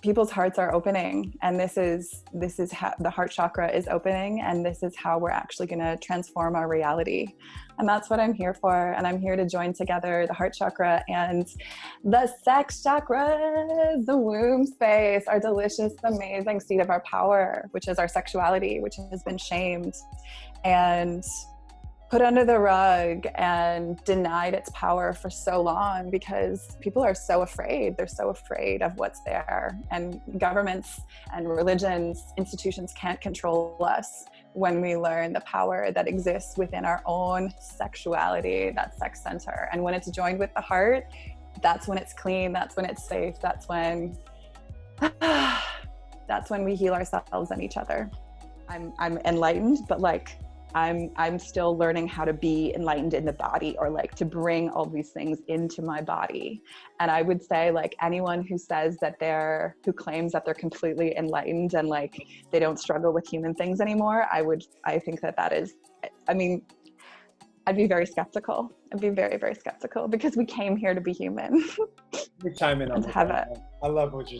people's hearts are opening, and this is how the heart chakra is opening, and this is how we're actually going to transform our reality. And that's what I'm here for. And I'm here to join together the heart chakra and the sex chakra, the womb space, our delicious, amazing seat of our power, which is our sexuality, which has been shamed and put under the rug and denied its power for so long, because people are so afraid. They're so afraid of what's there. And governments and religions, institutions can't control us when we learn the power that exists within our own sexuality, that sex center. And when it's joined with the heart, that's when it's clean, that's when it's safe, that's when we heal ourselves and each other. I'm enlightened, but like I'm still learning how to be enlightened in the body, or like to bring all these things into my body. And I would say, like, anyone who says that who claims that they're completely enlightened and like they don't struggle with human things anymore, I think that is, I mean, I'd be very skeptical. I'd be very, very skeptical, because we came here to be human. Let me chime in on that. I love what you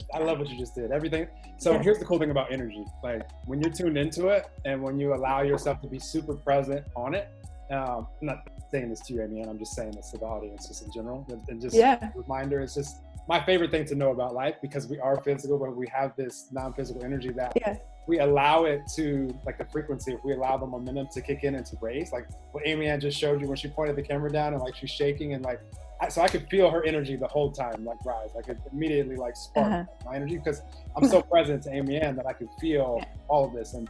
just did. Everything. So here's the cool thing about energy. Like, when you're tuned into it and when you allow yourself to be super present on it, I'm not saying this to you, Amy, and I'm just saying this to the audience just in general. And just a reminder, it's just my favorite thing to know about life, because we are physical, but we have this non-physical energy that we allow it to, like the frequency, if we allow the momentum to kick in and to raise, like what Amy Ann just showed you when she pointed the camera down and like she's shaking, and like, so I could feel her energy the whole time, like rise. I could immediately like spark my energy, because I'm so present to Amy Ann that I could feel all of this. And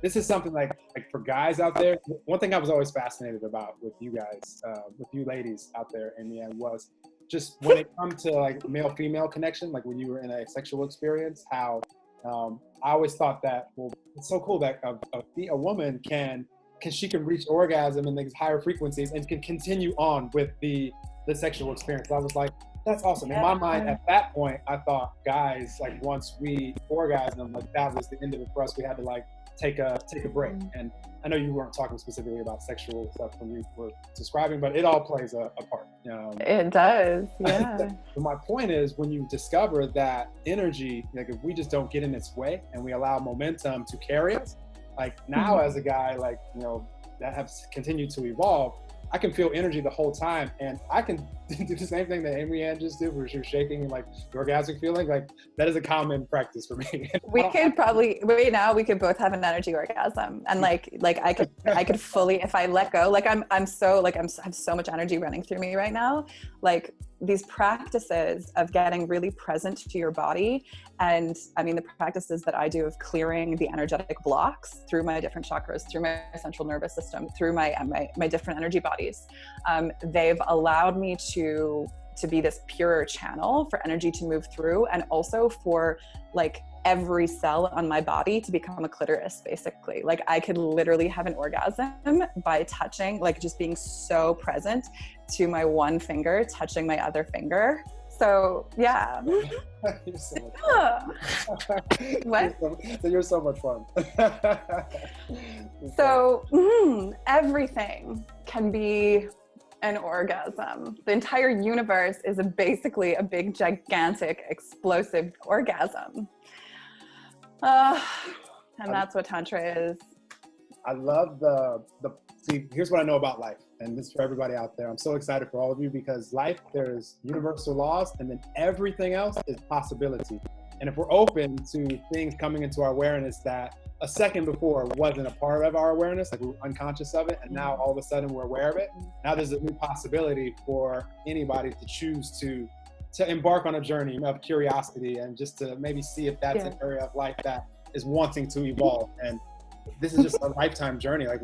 this is something like for guys out there, one thing I was always fascinated about with you guys, with you ladies out there, Amy Ann, was just when it comes to like male-female connection, like when you were in a sexual experience, how I always thought that, well, it's so cool that a woman can reach orgasm in these higher frequencies and can continue on with the sexual experience. I was like, that's awesome. In my mind, at that point, I thought guys, like once we orgasm, like that was the end of it for us. We had to like take a break. And I know you weren't talking specifically about sexual stuff when you were describing, but it all plays a part. It does, yeah. But my point is, when you discover that energy, like if we just don't get in its way and we allow momentum to carry us, like now as a guy, like, you know, that has continued to evolve, I can feel energy the whole time, and I can do the same thing that Amy Ann just did, where she was shaking and like the orgasmic feeling. Like that is a common practice for me. We could probably right now we could both have an energy orgasm, and like I could fully, if I let go, like I have so much energy running through me right now. Like these practices of getting really present to your body, and I mean the practices that I do of clearing the energetic blocks through my different chakras, through my central nervous system, through my different energy bodies, they've allowed me to be this purer channel for energy to move through, and also for like every cell on my body to become a clitoris, basically. Like I could literally have an orgasm by touching, like just being so present to my one finger touching my other finger. So yeah. You're so what? So you're so much fun. So everything can be an orgasm. The entire universe is basically a big, gigantic, explosive orgasm. And that's what Tantra is. I love see, here's what I know about life, and this is for everybody out there. I'm so excited for all of you, because life, there's universal laws, and then everything else is possibility. And if we're open to things coming into our awareness that a second before wasn't a part of our awareness, like we were unconscious of it, and now all of a sudden we're aware of it, now there's a new possibility for anybody to choose to embark on a journey of curiosity, and just to maybe see if that's an area of life that is wanting to evolve. And this is just a lifetime journey. Like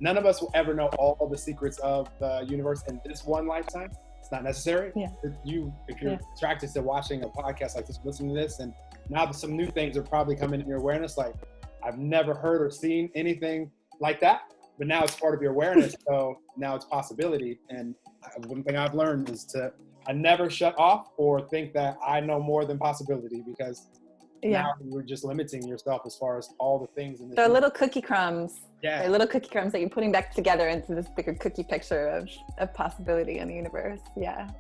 none of us will ever know all the secrets of the universe in this one lifetime. It's not necessary. If you're attracted to watching a podcast like this, listen to this, and now some new things are probably coming into your awareness. Like, I've never heard or seen anything like that, but now it's part of your awareness. So now it's possibility. And one thing I've learned is I never shut off or think that I know more than possibility, because now you're just limiting yourself as far as all the things in this. They're little cookie crumbs. They're little cookie crumbs that you're putting back together into this bigger cookie picture of possibility in the universe. Yeah.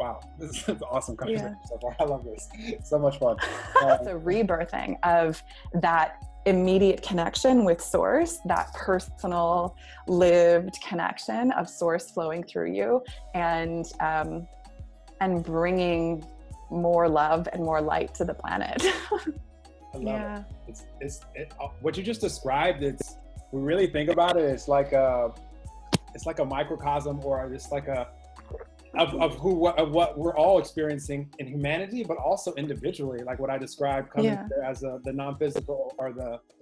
Wow, this is an awesome conversation so far. I love this. So much fun. It's a rebirthing of that immediate connection with source, that personal lived connection of source flowing through you, and bringing more love and more light to the planet. I love it. What you just described, we really think about it, it's like a microcosm, or just like of what we're all experiencing in humanity, but also individually, like what I described coming as the non-physical, or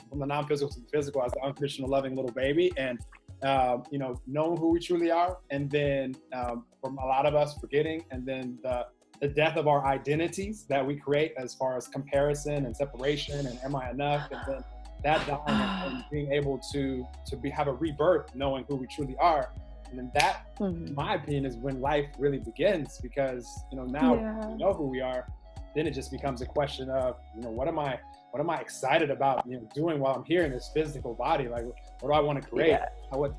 from the non-physical to the physical, as the unconditional loving little baby, and knowing who we truly are, and then from a lot of us forgetting, and then the death of our identities that we create as far as comparison and separation and am I enough, and then that dying and being able to have a rebirth, knowing who we truly are. And then that, in my opinion, is when life really begins, because now we know who we are. Then it just becomes a question of what am I excited about doing while I'm here in this physical body? Like, what do I want to create? What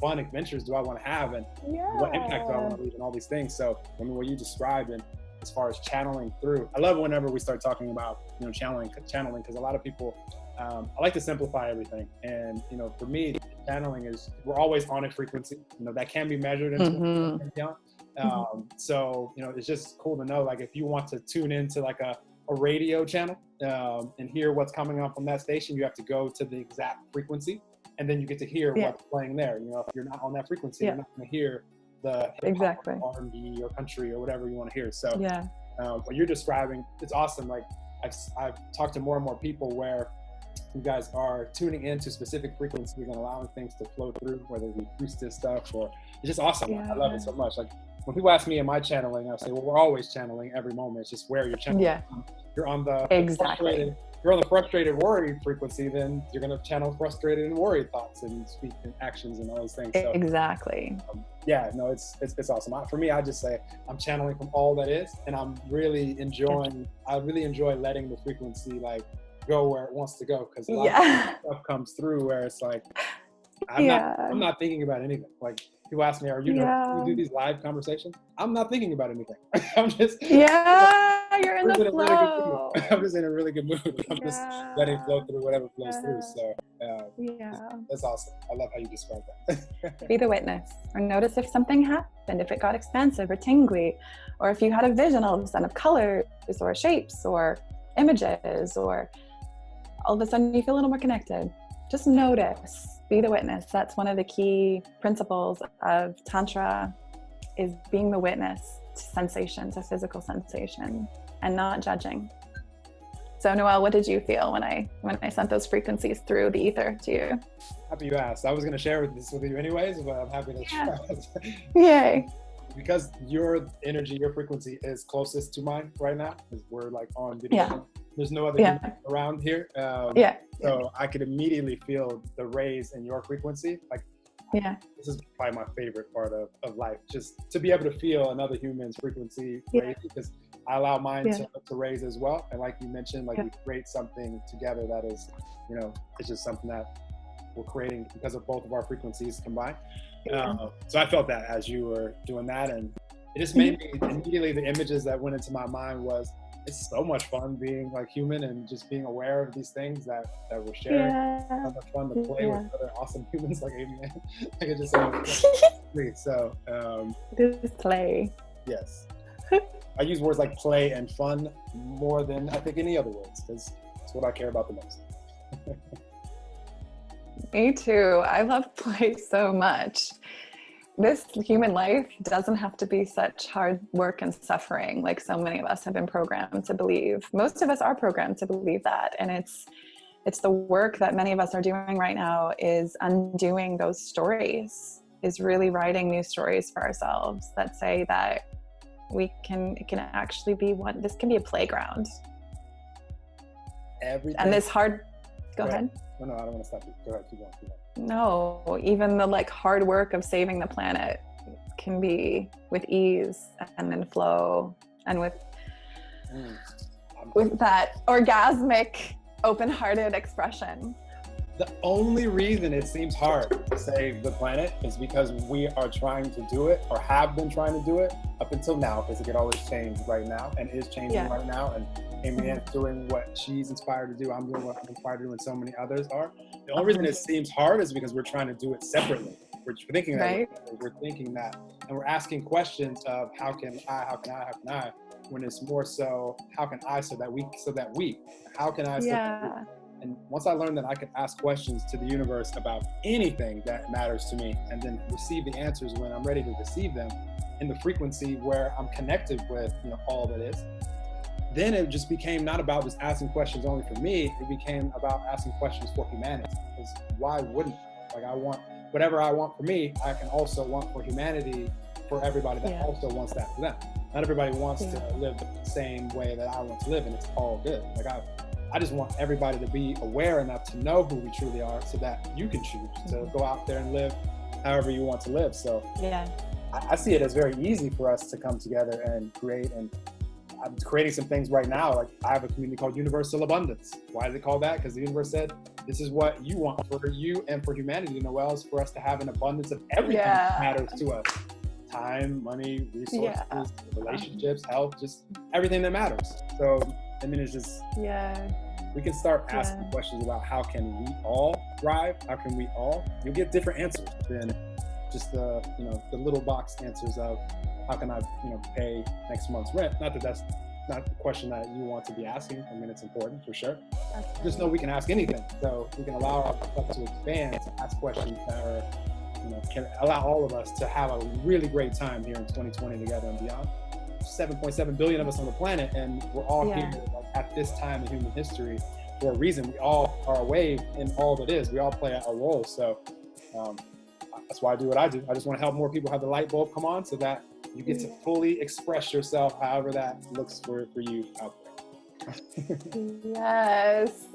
fun adventures do I want to have, and what impact do I want to leave, and all these things. So what you described, and as far as channeling through, I love whenever we start talking about channeling, because a lot of people, I like to simplify everything, and for me, channeling is, we're always on a frequency that can be measured into so it's just cool to know, like, if you want to tune into like a radio channel and hear what's coming on from that station, you have to go to the exact frequency, and then you get to hear what's playing there. If you're not on that frequency, you're not going to hear the exactly R&B or country or whatever you want to hear. So what you're describing, it's awesome. Like, I've talked to more and more people where you guys are tuning into specific frequencies and allowing things to flow through, whether it be priestess stuff, or it's just awesome. I love it so much. Like, when people ask me, am I channeling? I say, well, we're always channeling every moment. It's just where you're channeling. You're on the frustrated, worried frequency, then you're going to channel frustrated and worried thoughts and speak and actions and all those things. So, exactly. It's awesome. For me, I just say I'm channeling from all that is, and I'm really enjoying. I really enjoy letting the frequency like go where it wants to go, because a lot of stuff comes through where it's like I'm not thinking about anything. Like, people ask me, "Are you you do these live conversations?" I'm not thinking about anything. I'm just you're in the flow. I'm just in a really good mood. I'm just letting it flow through whatever flows through. So that's awesome. I love how you describe that. Be the witness, or notice if something happened, if it got expansive or tingly, or if you had a vision all of a sudden of colors or shapes or images, or all of a sudden you feel a little more connected. Just notice. Be the witness. That's one of the key principles of Tantra, is being the witness to sensation, to physical sensation, and not judging. So Noel, what did you feel when I sent those frequencies through the ether to you? Happy you asked. I was going to share this with you anyways, but I'm happy to share. Yay. Because your energy, your frequency is closest to mine right now, because we're like on video. There's no other human around here. So I could immediately feel the raise in your frequency. Like, this is probably my favorite part of life, just to be able to feel another human's frequency raise, because I allow mine to raise as well. And like you mentioned, like we create something together that is, it's just something that we're creating because of both of our frequencies combined. So I felt that as you were doing that, and it just made me immediately, the images that went into my mind was, it's so much fun being like human and just being aware of these things that we're sharing. It's so much fun to play with other awesome humans like Amy. Like, it's just so much fun. So this play. Yes. I use words like play and fun more than I think any other words, because it's what I care about the most. Me too. I love play so much. This human life doesn't have to be such hard work and suffering like so many of us have been programmed to believe. Most of us are programmed to believe that. And it's the work that many of us are doing right now, is undoing those stories, is really writing new stories for ourselves that say that it can actually be this can be a playground. Everything. And this hard, go ahead. No, I don't want to stop you. Go ahead, keep going. No, even the like hard work of saving the planet can be with ease and in flow, and with that orgasmic, open-hearted expression. The only reason it seems hard to save the planet is because we are trying to do it, or have been trying to do it up until now, because it could always change right now and is changing right now. And Amy Ann's doing what she's inspired to do. I'm doing what I'm inspired to do, and so many others are. The only reason it seems hard is because we're trying to do it separately. We're thinking that, we're thinking that, and we're asking questions of how can I, when it's more so, how can I, so that we, how can I, so that we. And once I learned that I could ask questions to the universe about anything that matters to me, and then receive the answers when I'm ready to receive them in the frequency where I'm connected with, all that is, then it just became not about just asking questions only for me. It became about asking questions for humanity. Because why wouldn't, I want whatever I want for me, I can also want for humanity, for everybody that also wants that for them. Not everybody wants to live the same way that I want to live, and it's all good. I just want everybody to be aware enough to know who we truly are, so that you can choose to go out there and live however you want to live. So I see it as very easy for us to come together and create, and I'm creating some things right now. I have a community called Universal Abundance. Why is it called that? Because the universe said, this is what you want for you and for humanity, Noelle, is for us to have an abundance of everything that matters to us. Time, money, resources, relationships, health, just everything that matters. So, it's just, we can start asking questions about how can we all thrive? How can we all? You'll get different answers than just the little box answers of how can I, pay next month's rent? Not that that's not the question that you want to be asking. It's important for sure. Just know we can ask anything. So we can allow ourselves to expand, to ask questions that are, can allow all of us to have a really great time here in 2020 together and beyond. 7.7 billion of us on the planet, and we're all here at this time in human history for a reason. We all are a wave in all that is. We all play a role. So that's why I do what I do. I just want to help more people have the light bulb come on, so that you get to fully express yourself however that looks for you out there. Yes.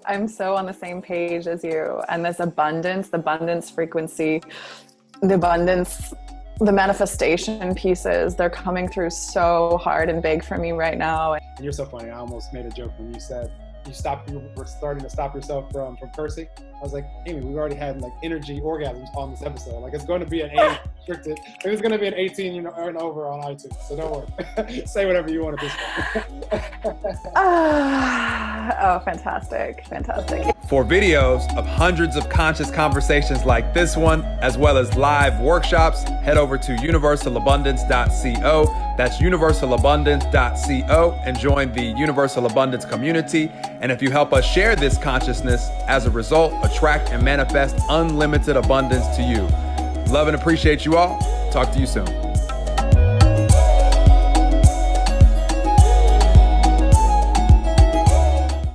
I'm so on the same page as you. And this abundance, the abundance frequency, the manifestation pieces, they're coming through so hard and big for me right now. And you're so funny. I almost made a joke when you said you were starting to stop yourself from cursing. I was like, Amy, we've already had energy orgasms on this episode. It's going to be an age restricted. It's going to be an 18 and over on iTunes. So don't worry. Say whatever you want at this point. Oh, fantastic. For videos of hundreds of conscious conversations like this one, as well as live workshops, head over to universalabundance.co. That's universalabundance.co, and join the Universal Abundance community. And if you help us share this consciousness, as a result, attract and manifest unlimited abundance to you. Love and appreciate you all. Talk to you soon.